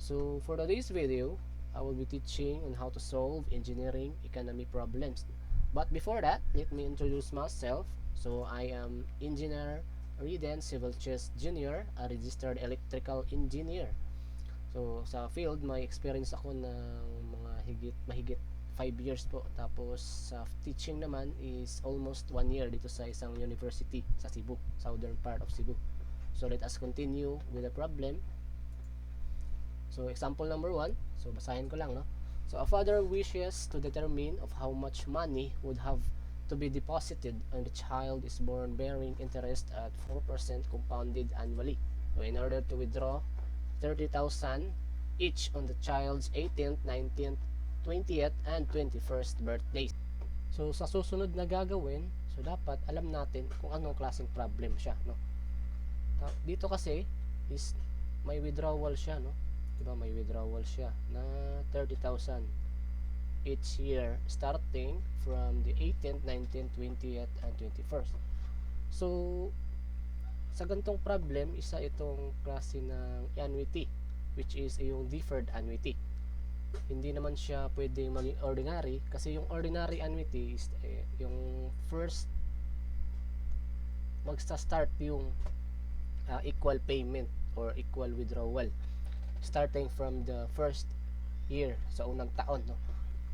So for today's video, I will be teaching on how to solve engineering economy problems. But before that, let me introduce myself. So I am Engineer Riden Civilches Jr., a registered electrical engineer. So sa field, may experience ako ng mga mahigit 5 years po. Tapos sa teaching naman is almost 1 year dito sa isang university sa Cebu, southern part of Cebu. So let us continue with the problem. So example number 1, so basahin ko lang, no? So a father wishes to determine of how much money would have to be deposited when the child is born bearing interest at 4% compounded annually. So in order to withdraw 30,000 each on the child's 18th, 19th, 20th, and 21st birthdays. So sa susunod na gagawin, so dapat alam natin kung anong klaseng problem siya, no? Dito kasi is may withdrawal siya, no? Diba, may withdrawal siya na 30,000 each year starting from the 18th, 19th, 20th, and 21st. So sa gantong problem, isa itong klase ng annuity, which is yung deferred annuity. Hindi naman siya pwedeng maging ordinary kasi yung ordinary annuity is yung first magsa-start yung equal payment or equal withdrawal starting from the first year sa unang taon, no?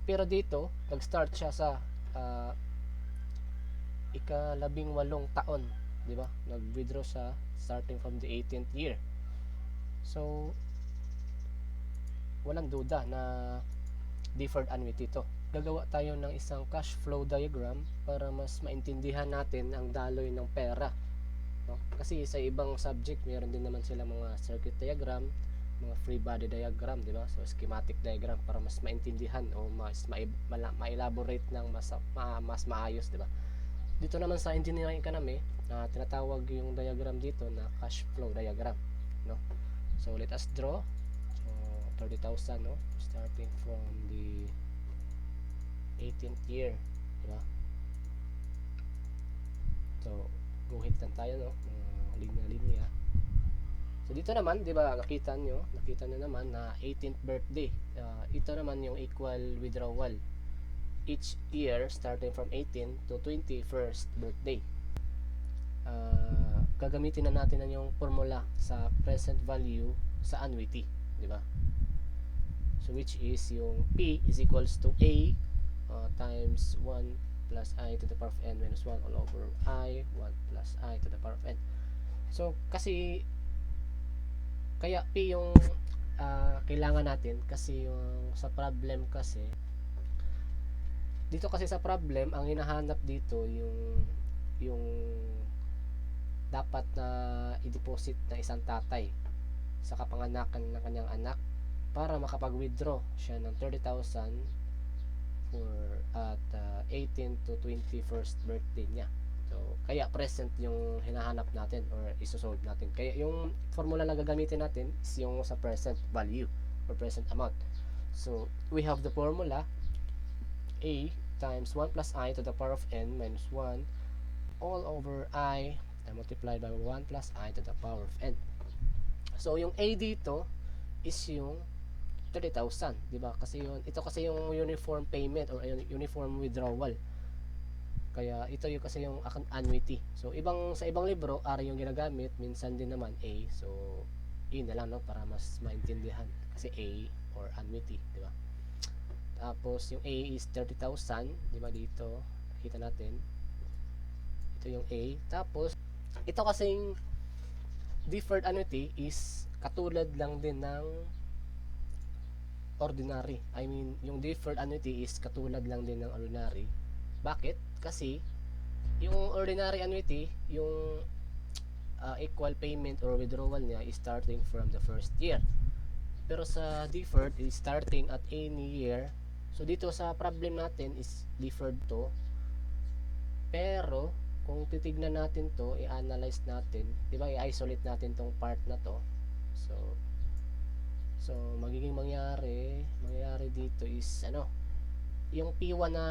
Pero dito nag-start siya sa ika-18 taon, di ba? Nag-withdraw sa starting from the 18th year. So walang duda na deferred annuity to. Gagawa tayo ng isang cash flow diagram para mas maintindihan natin ang daloy ng pera, no? Kasi sa ibang subject meron din naman sila mga circuit diagram, mga free body diagram, di ba? So schematic diagram para mas maintindihan o mas ma-elaborate ng mas maayos, di ba? Dito naman sa engineering economy, tinatawag yung diagram dito na cash flow diagram, no? So let us draw. So 30,000, no? Starting from the 18th year, di ba? So guhit lang tayo, no? Linya-linya. So dito naman, 'di ba, nakita nyo naman na 18th birthday. Ito naman yung equal withdrawal each year starting from 18 to 21st birthday. Gagamitin na natin yung formula sa present value sa annuity, 'di ba? So which is yung P is equals to A times 1 plus I to the power of n minus 1 all over I 1 plus I to the power of n. So kasi kaya P yung kailangan natin kasi yung sa problem kasi dito kasi sa problem ang hinahanap dito yung dapat na i-deposit ng isang tatay sa kapanganakan ng kanyang anak para makapag-withdraw siya ng 30,000 for at 18 to 21st birthday niya. So, kaya present yung hinahanap natin or isosolve natin. Kaya yung formula na gagamitin natin is yung sa present value or present amount. So, we have the formula A times 1 plus I to the power of n minus 1 all over I multiplied by 1 plus I to the power of n. So, yung A dito is yung 30,000, di ba? Kasi ito kasi yung uniform payment or uniform withdrawal. Kaya ito yung kasi yung annuity. So sa ibang libro R yung ginagamit, minsan din naman A. So yun na lang, no, para mas maintindihan kasi A or annuity, di ba? Tapos yung A is 30,000, di ba, dito kita natin. Ito yung A. Tapos ito kasing deferred annuity is katulad lang din ng ordinary. I mean, yung deferred annuity is katulad lang din ng ordinary. Bakit? Kasi yung ordinary annuity, yung equal payment or withdrawal niya is starting from the first year. Pero sa deferred is starting at any year. So dito sa problem natin is deferred to. Pero kung titignan natin to, i-analyze natin, di ba, i-isolate natin tong part na to. So magiging mangyari dito is yung P1 na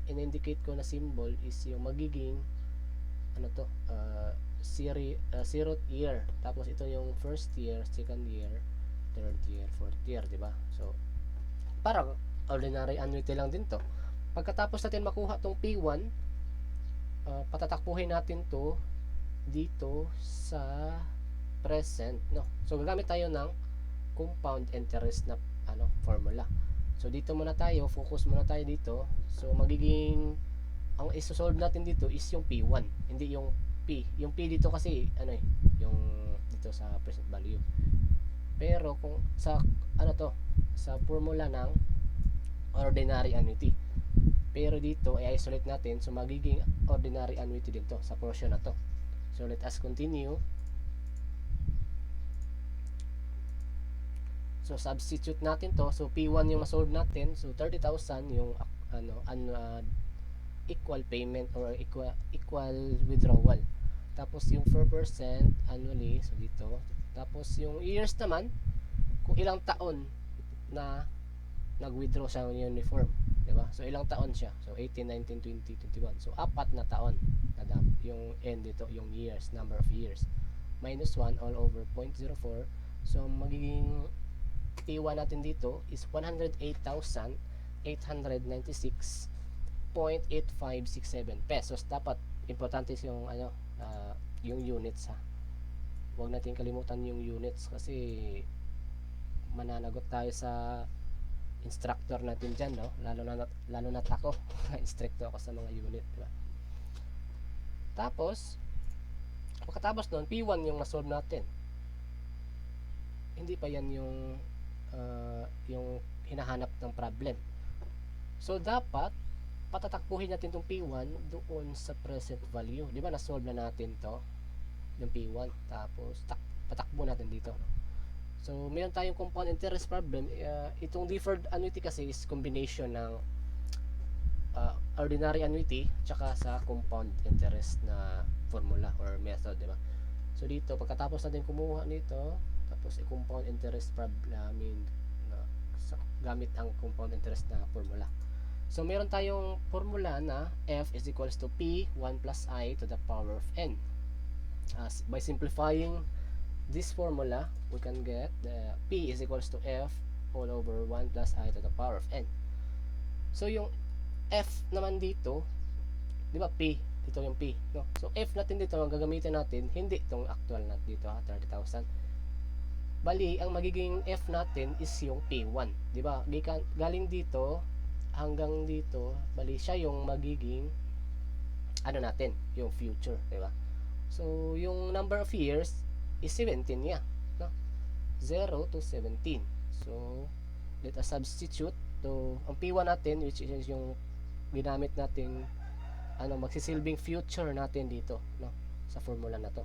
in-indicate ko na symbol is yung magiging 0th year, tapos ito yung first year, second year, third year, fourth year, di ba? So, parang ordinary annuity lang din to. Pagkatapos natin makuha tong P1, patatakbuhin natin to dito sa present, no? So, gagamit tayo ng compound interest na formula. So, dito muna tayo, focus muna tayo dito. So, magiging ang isosolve natin dito is yung P1, hindi yung P. Yung P dito kasi yung dito sa present value. Pero kung sa sa formula ng ordinary annuity. Pero dito i-isolate natin, so magiging ordinary annuity din to sa portion na to. So let us continue. So substitute natin to. So P1 yung na-solve natin. So 30,000 yung equal payment or equal withdrawal. Tapos yung 4% annually, so dito. Tapos yung years naman, kung ilang taon na nag-withdraw sa uniform, di ba? So ilang taon siya? So 18, 19, 20, 21. So 4 na taon na yung end dito, yung years, number of years. Minus 1 all over 0.04. So magiging P1 natin dito is 108,896.8567 pesos. Dapat importante yung yung units ha. Huwag natin kalimutan yung units kasi mananagot tayo sa instructor natin dyan, no? Lalo na ako instructor ako sa mga unit, diba? Tapos pagkatapos nun, P1 yung na-solve natin. Hindi pa yan yung hinahanap ng problem. So dapat patatakbuhin natin tong P1 doon sa present value. Di ba na-solve na natin to, yung P1. Tapos patakbo natin dito. So meron tayong compound interest problem. Itong deferred annuity kasi is combination ng ordinary annuity tsaka sa compound interest na formula or method, di ba? So dito pagkatapos natin kumuha nito, tapos i-compound interest problem gamit ang compound interest na formula. So meron tayong formula na f is equals to p 1 plus I to the power of n. By simplifying this formula, we can get the p is equals to f all over 1 plus I to the power of n. So yung f naman dito, di ba p, dito yung p, no? So f natin dito, ang gagamitin natin, hindi itong actual na dito 30,000. Bali, ang magiging f natin is yung P1, di ba? Galing dito hanggang dito, bali siya yung magiging natin, yung future, di ba? So, yung number of years is 17 niya, no? 0 to 17. So, let us substitute to ang P1 natin, which is yung ginamit natin magsisilbing future natin dito, no? Sa formula na to.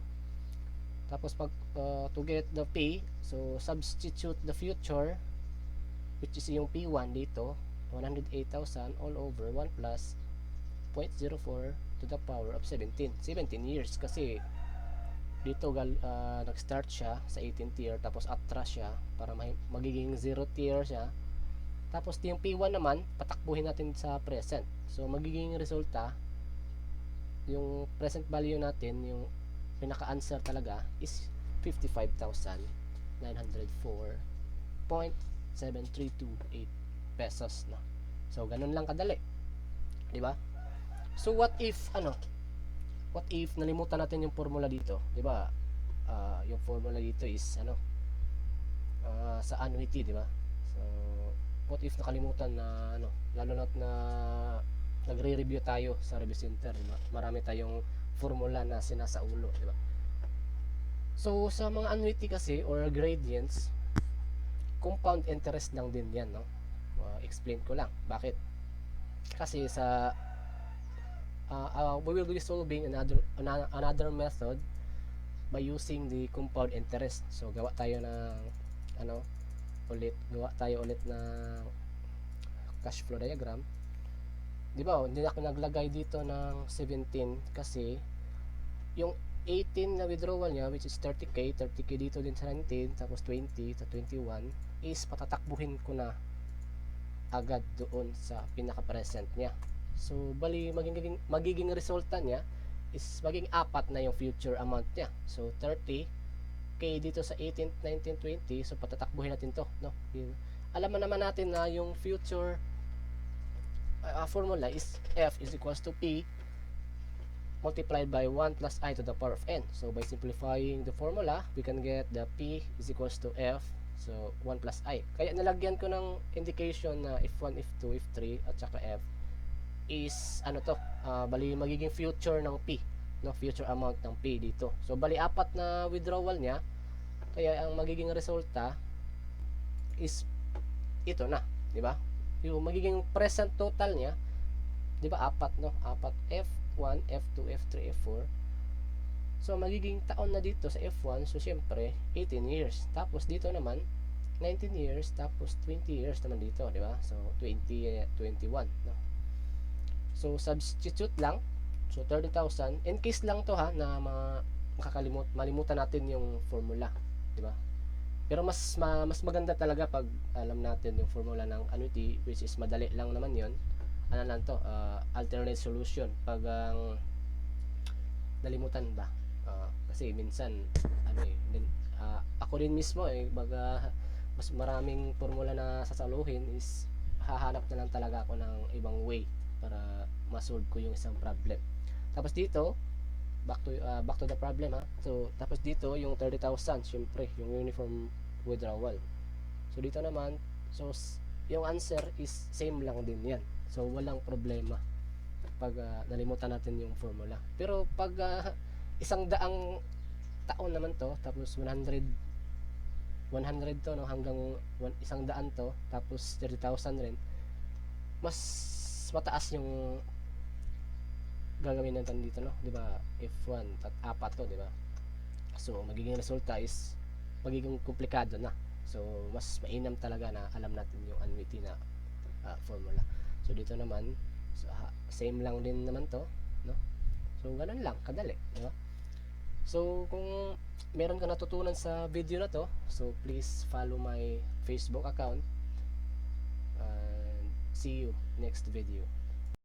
Tapos pag to get the P, so substitute the future, which is yung P1 dito, 108,000 all over 1 plus 0.04 to the power of 17 years kasi dito nag-start siya sa 18th year, tapos atras siya para magiging 0th year siya. Tapos yung P1 naman patakbuhin natin sa present, so magiging resulta yung present value natin, yung pinaka-answer talaga is 55,904.7328 pesos na. So ganun lang kadali, di ba? So what if nalimutan natin yung formula dito, di ba? Yung formula dito is sa annuity, di ba? So what if nakalimutan na lalo na nagre-review tayo sa review center, di ba? Marami tayong formula na sinasaulo, di ba? So sa mga annuity kasi or gradients, compound interest lang din yan, no? Explain ko lang bakit. Kasi sa we will be solving another method by using the compound interest. So gawa tayo ng gawa tayo ulit ng cash flow diagram. Di ba? Hindi ako naglagay dito ng 17 kasi yung 18 na withdrawal niya, which is 30k dito din sa 19, tapos 20 to 21 is patatakbuhin ko na agad doon sa pinaka-present niya. So bali magiging resulta niya is maging 4 na yung future amount niya. So 30k k dito sa 18th, 19th, 20. So patatakbuhin natin to, no? Alam naman natin na yung future formula is f is equals to p multiplied by 1 plus I to the power of n. So by simplifying the formula, we can get the p is equals to f, so 1 plus I. Kaya nalagyan ko ng indication na f1, f2, f3 at saka f is ano to, bali magiging future ng p, no, future amount ng p dito. So bali apat na withdrawal niya, kaya ang magiging resulta is ito na, di ba? Yung magiging present total niya, di ba, apat, no? Apat, F1, F2, F3, F4. So magiging taon na dito sa F1, so syempre 18 years. Tapos dito naman 19 years, tapos 20 years naman dito, di ba? So 20, 21, no? So substitute lang. So 30,000. In case lang to ha na malimutan natin yung formula, di ba? Pero mas maganda talaga pag alam natin yung formula ng annuity, which is madali lang naman yon. Ano lang to, alternate solution pag nalimutan ba, kasi minsan ako din mismo mas maraming formula na sasaluhin is hahanap na lang talaga ako ng ibang way para ma-solve ko yung isang problem. Tapos dito back to the problem ha. So tapos dito yung 30,000, syempre yung uniform withdrawal. So dito naman, so yung answer is same lang din yan. So walang problema pag nalimutan natin yung formula. Pero pag 100 taon naman to, tapos 100 to, no, hanggang 100 to, tapos 30,000 rin, mas mataas yung gagawin natin dito, no, di ba? F1 at apat to, di ba? So magiging resulta is magiging komplikado na. So mas mainam talaga na alam natin yung annuity na formula. So dito naman, so, same lang din naman to, no? So ganun lang kadali, di ba? So kung meron ka natutunan sa video na to, so please follow my Facebook account and see you next video.